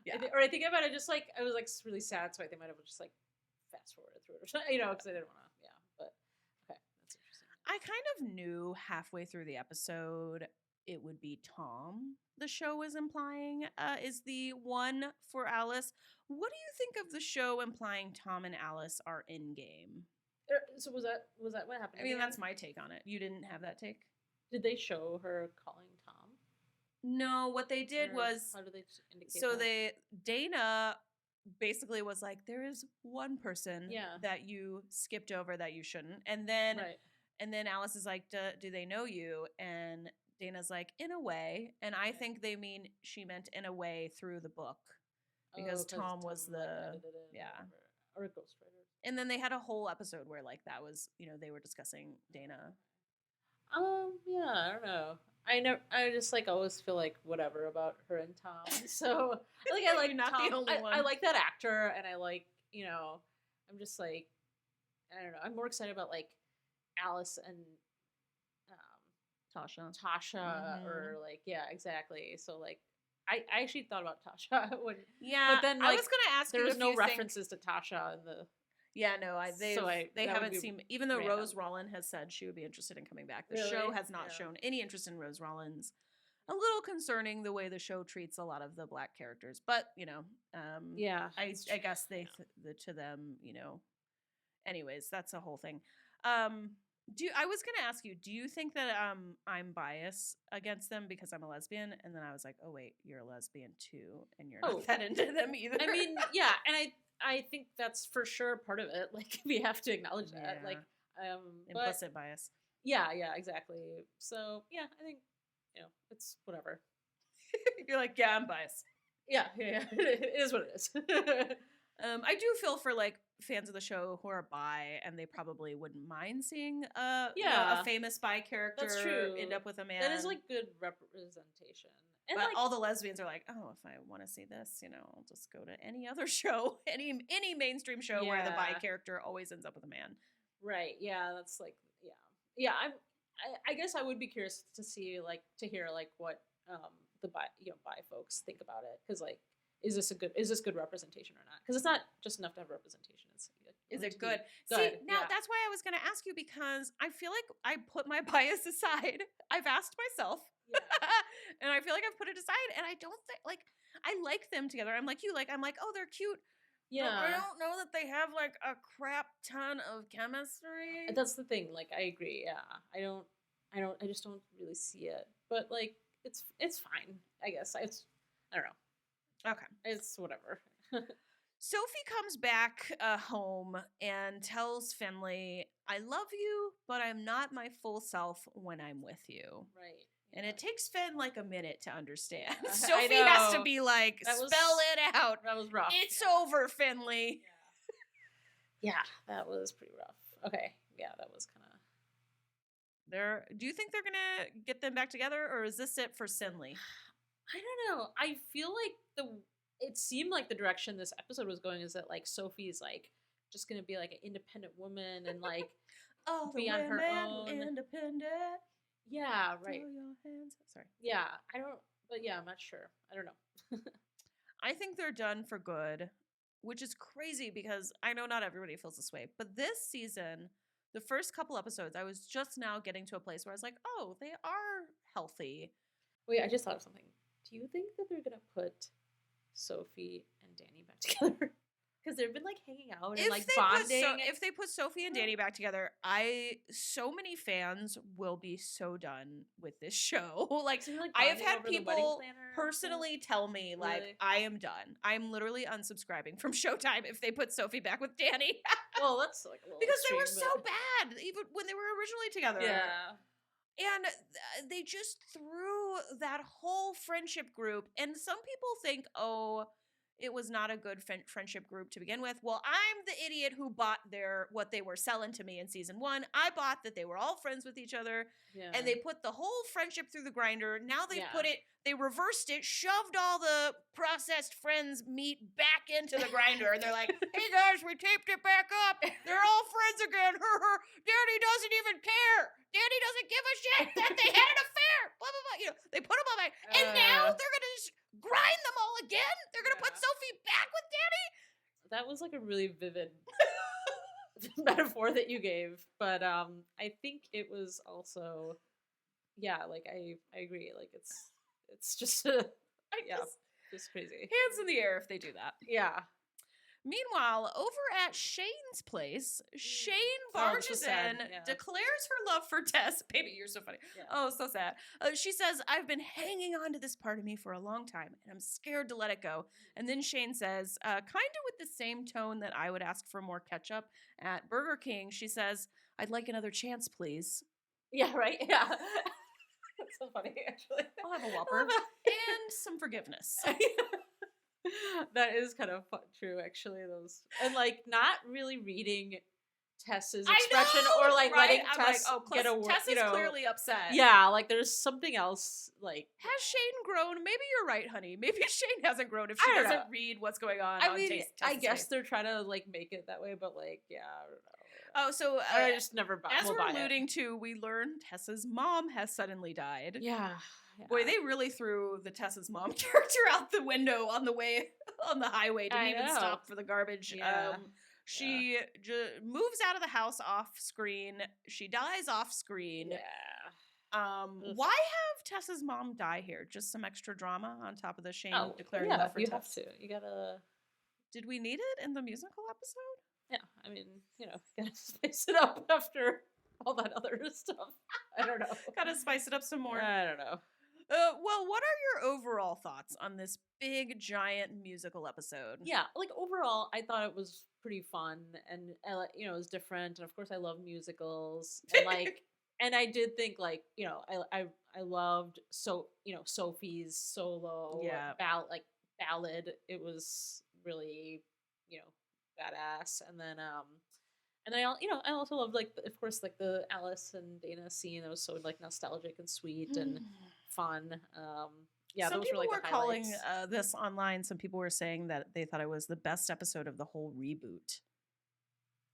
Yeah. Or I think about it just like, I was like really sad, so I think I might have just like fast forwarded through it or something, because I didn't want to. I kind of knew halfway through the episode it would be Tom. The show is implying is the one for Alice. What do you think of the show implying Tom and Alice are in game? So was that what happened? I mean, that's my take on it. You didn't have that take? Did they show her calling Tom? No, what they did was how do they indicate so that? Dana basically was like, there is one person Yeah. that you skipped over that you shouldn't. And then Alice is like, do they know you? And Dana's like, in a way. And I think they mean she meant in a way through the book because Tom was like, the, edited it yeah. or a ghostwriter. And then they had a whole episode where like that was, they were discussing Dana. Yeah, I don't know. I just like always feel like whatever about her and Tom. So I like You're not Tom. the only one. I like that actor, and I like I'm just like I don't know. I'm more excited about like Alice and Tasha, or like exactly. So like I actually thought about Tasha when but then like I was gonna ask there you was if no you references to Tasha in the. Yeah, no, they that haven't would be seen, even though random. Rose Rollins has said she would be interested in coming back. The Really? show has not Yeah. shown any interest in Rose Rollins. A little concerning the way the show treats a lot of the black characters, but Yeah, I guess they to them, anyways, that's a whole thing. I was gonna ask you, do you think that I'm biased against them because I'm a lesbian? And then I was like, oh wait, you're a lesbian too, and you're not that into them either. I mean, yeah, and I think that's for sure part of it. Like we have to acknowledge that. Yeah. Like implicit bias. Yeah, exactly. So yeah, I think it's whatever. You're like, yeah, I'm biased. Yeah. It is what it is. I do feel for like fans of the show who are bi, and they probably wouldn't mind seeing a famous bi character That's true. end up with a man. That is like good representation. And but like, all the lesbians are like, oh, if I want to see this, I'll just go to any other show, any mainstream show where the bi character always ends up with a man. Right. Yeah. That's like, yeah. I guess I would be curious to see to hear what the bi folks think about it, because like, is this good representation or not? Because it's not just enough to have representation. Is it good? See, now that's why I was going to ask you, because I feel like I put my bias aside. I've asked myself. And I feel like I've put it aside, and I don't think I like them together. I'm like you, I'm like, oh, they're cute. Yeah, but I don't know that they have like a crap ton of chemistry. That's the thing. Like, I agree. Yeah, I just don't really see it. But like, it's fine. I guess I don't know. Okay, it's whatever. Sophie comes back home and tells Finley, I love you, but I'm not my full self when I'm with you. Right. And it takes Finn like a minute to understand. Sophie has to be like, spell it out. That was rough. It's over, Finley. Yeah, that was pretty rough. Okay. Yeah, that was kind of. Do you think they're going to get them back together, or is this it for Sinley? I don't know. I feel like it seemed like the direction this episode was going is that like Sophie's like just going to be like an independent woman and like be on her own. Independent. Yeah, right. Throw your hands. Sorry. Yeah, I'm not sure. I don't know. I think they're done for good, which is crazy because I know not everybody feels this way. But this season, the first couple episodes, I was just now getting to a place where I was like, oh, they are healthy. Wait, I just thought of something. Do you think that they're going to put Sophie and Danny back together? Because they've been like hanging out and like bonding. If they put Sophie and Danny back together, so many fans will be so done with this show. Like, I have had people personally tell me, like, I am done. I'm literally unsubscribing from Showtime if they put Sophie back with Danny. Well, that's like a little because extreme, they were so bad, even when they were originally together. Yeah. And they just threw that whole friendship group. And some people think, oh, it was not a good friendship group to begin with. Well, I'm the idiot who bought what they were selling to me in season 1. I bought that they were all friends with each other, and they put the whole friendship through the grinder. Now they they reversed it, shoved all the processed friends meat back into the grinder, and they're like, hey guys, we taped it back up. They're all friends again. Danny doesn't even care. Danny doesn't give a shit that they had an affair. Blah, blah, blah. They put them all back. And now they're going to just grind them all again? They're going to put Sophie back with Danny? That was like a really vivid metaphor that you gave. But I think it was also, like I agree. Like it's just, just crazy. Hands in the air if they do that. Yeah. Meanwhile, over at Shane's place, Shane Oh, this barges was sad, in, yeah. declares her love for Tess. Baby, you're so funny. Yeah. Oh, so sad. She says, I've been hanging on to this part of me for a long time, and I'm scared to let it go. And then Shane says, kind of with the same tone that I would ask for more ketchup at Burger King, she says, I'd like another chance, please. Yeah, right? Yeah. That's so funny, actually. I'll have a Whopper and some forgiveness. That is kind of true, actually. Those and like not really reading Tess's I expression know, or like right? letting I'm Tess like, get a word. Tess is clearly upset. Yeah, like there's something else. Like, has Shane grown? Maybe you're right, honey. Maybe Shane hasn't grown if she I don't doesn't know. read what's going on. I mean, Tess's I guess face. they're trying to like make it that way, but like, yeah, I don't know. Oh, so I just never. As we're alluding to, we learn Tessa's mom has suddenly died. Yeah. Boy, they really threw the Tessa's mom character out the window on the way on the highway. Didn't even stop for the garbage. Yeah. She moves out of the house off screen. She dies off screen. Yeah. Why have Tessa's mom die here? Just some extra drama on top of the Shane declaring love for you Tess? have to. You gotta. Did we need it in the musical episode? Yeah, I mean, gotta spice it up after all that other stuff. I don't know. Gotta spice it up some more. I don't know. Well, what are your overall thoughts on this big, giant musical episode? Yeah, like overall, I thought it was pretty fun, and it was different, and of course, I love musicals, and like, and I did think like, I loved Sophie's solo, ballad. It was really, badass, and then I also loved like of course like the Alice and Dana scene that was so like nostalgic and sweet and fun. Some those people were like were the calling highlights. this online. Some people were saying that they thought it was the best episode of the whole reboot.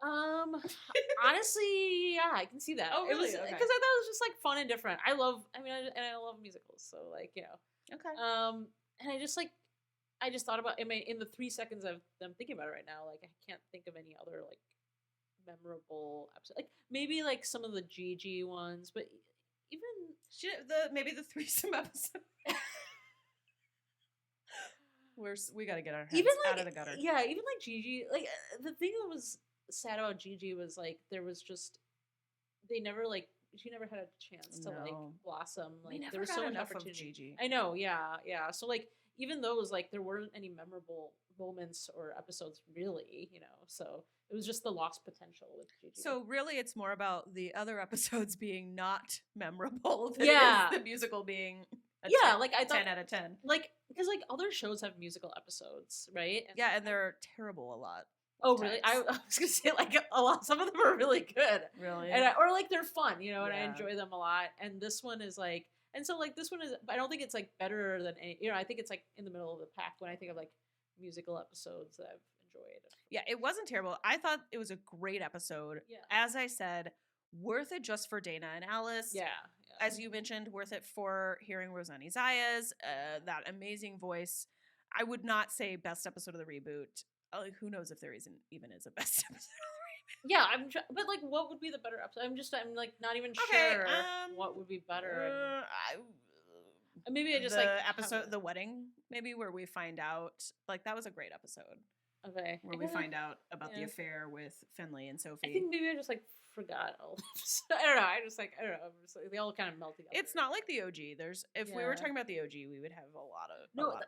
Honestly, yeah, I can see that. Oh, really? Because Okay. I thought it was just like fun and different. I love musicals, so like Okay. And I just thought about in the 3 seconds I'm thinking about it right now. Like I can't think of any other like memorable episode. Like maybe like some of the Gigi ones, but even maybe the threesome episode. We got to get our heads out of the gutter. Yeah, even like Gigi. Like the thing that was sad about Gigi was like there was just she never had a chance to like blossom. Like we never there was got so much enough opportunity. of Gigi. I know, yeah. So like even those like there weren't any memorable moments or episodes really, So it was just the lost potential with Gigi. So really, it's more about the other episodes being not memorable than it is the musical being. Like I thought 10 out of 10. Like because like other shows have musical episodes, right? And they're terrible a lot. Oh really? I was gonna say like a lot. Some of them are really good, really, or like they're fun, and I enjoy them a lot. And this one is like, and so like this one is. I don't think it's like better than any. I think it's like in the middle of the pack when I think of like musical episodes that I've enjoyed. Yeah, it wasn't terrible. I thought it was a great episode. Yeah. As I said, worth it just for Dana and Alice. Yeah. As you mentioned, worth it for hearing Rosanne Zayas, that amazing voice. I would not say best episode of the reboot. Who knows if there even is a best episode of the reboot. Yeah, but like, what would be the better episode? I'm like not even sure what would be better. Maybe I just episode, the wedding, maybe where we find out. Like that was a great episode. Okay. Where we find out about the affair with Finley and Sophie. I think maybe I just like forgot all this. I don't know. I don't know. They all kind of melt together. It's not like the OG. If we were talking about the OG, we would have a lot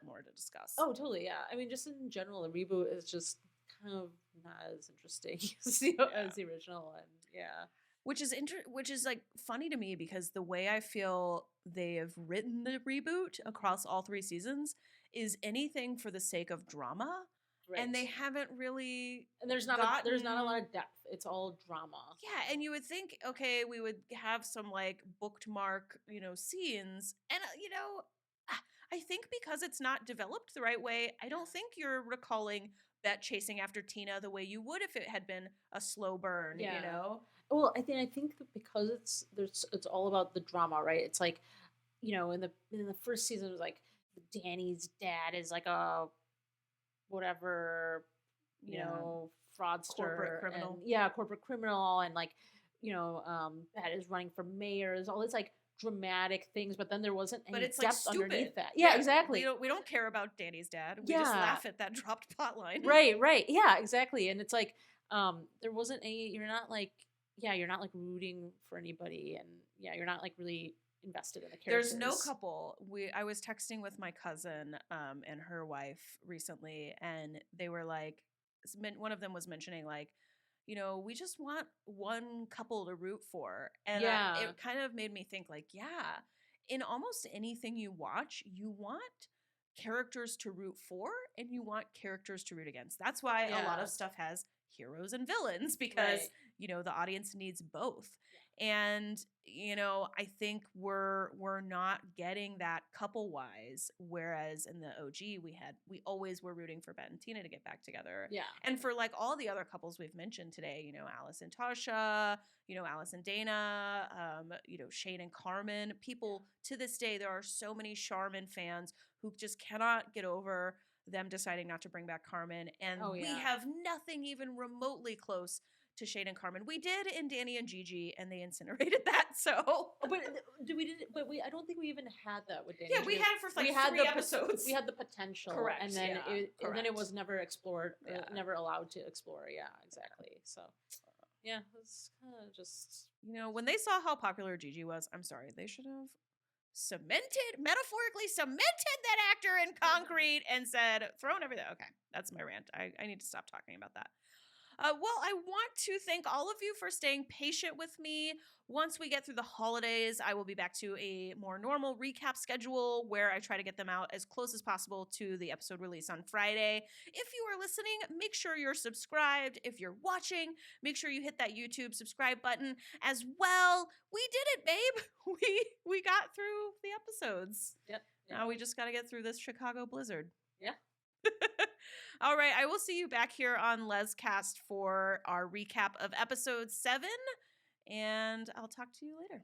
more to discuss. Oh, totally. Yeah. I mean, just in general, the reboot is just kind of not as interesting as the original, and which is like funny to me because the way I feel they have written the reboot across all 3 seasons is anything for the sake of drama. Right. And they haven't really, and there's not a lot of depth. It's all drama. Yeah, and you would think, okay, we would have some like bookmark, scenes, and I think because it's not developed the right way, I don't think you're recalling Bette chasing after Tina the way you would if it had been a slow burn. Well, I think that because it's all about the drama, right? It's like, in the first season it was like Danny's dad is like a whatever, fraudster, corporate criminal. Corporate criminal, and like that is running for mayor. There's all these like dramatic things, but then there wasn't But any it's like depth stupid. underneath that. Yeah, We exactly. don't care about Danny's dad. We just Yeah, laugh at that dropped plot line. right. Yeah, exactly. And it's like, there wasn't any. You're not like rooting for anybody, and yeah, you're not like really invested in the characters. There's no couple. I was texting with my cousin and her wife recently, and they were like, one of them was mentioning like, we just want one couple to root for, and Yeah, it kind of made me think like, yeah, in almost anything you watch, you want characters to root for and you want characters to root against. That's why a lot yeah, of stuff has heroes and villains because right. the audience needs both. And I think we're not getting that couple wise, whereas in the OG we always were rooting for Ben and Tina to get back together. Yeah, And for like all the other couples we've mentioned today, Alice and Tasha, Alice and Dana, Shane and Carmen, people to this day, there are so many Charmin fans who just cannot get over them deciding not to bring back Carmen. And Oh, we yeah. have nothing even remotely close to Shane and Carmen. We did in Danny and Gigi, and they incinerated that. So, I don't think we even had that with Danny. yeah, and we Gigi. had it for like we had 3 episodes. We had the potential, Correct, and then yeah, and then it correct. was never explored, Yeah. never allowed to explore. Yeah, exactly. So, yeah, it's kind of just when they saw how popular Gigi was, I'm sorry, they should have metaphorically cemented that actor in concrete and said, thrown everything. Okay, that's my rant. I need to stop talking about that. Well, I want to thank all of you for staying patient with me. Once we get through the holidays, I will be back to a more normal recap schedule where I try to get them out as close as possible to the episode release on Friday. If you are listening, make sure you're subscribed. If you're watching, make sure you hit that YouTube subscribe button as well. We did it, babe. We got through the episodes. Yep. Now we just got to get through this Chicago blizzard. Yeah. All right, I will see you back here on LesCast for our recap of episode 7, and I'll talk to you later.